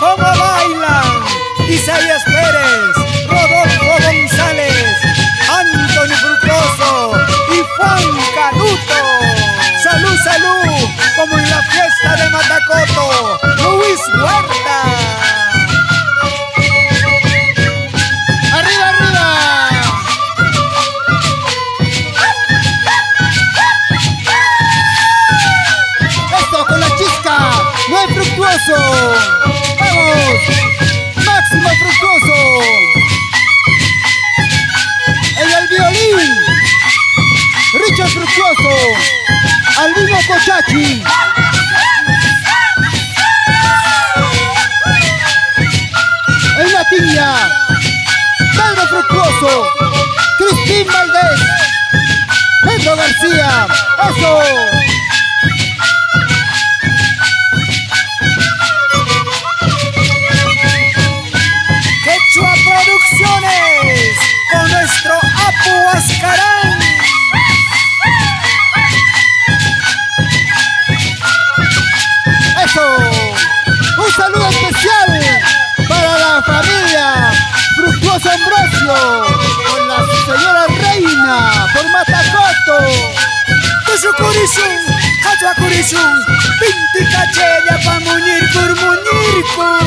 ¿Cómo bailan? Isaías Pérez, Rodolfo González, Anthony Fructuoso y Juan Canuto. Salud, salud, como en la fiesta de Matacoto, Luis Huerta. ¡Arriba, arriba! ¡Esto con la chisca! ¡Muy Fructuoso! ¡Vamos! ¡Máximo Fructuoso! En el violín, Richard Fructuoso, Albino Cochachi. En la tiña, Pedro Fructuoso, Cristín Valdés, Pedro García. ¡Eso! Quechua Producciones, con nuestro Apu Ascarán. ¡Eso! Un saludo especial para la familia Fructuoso Ambrosio, con la señora Reina por Matacoto. Tusucurizun, Cachuacurizun, Pinti Cacheya pa Muñircur Muñircur.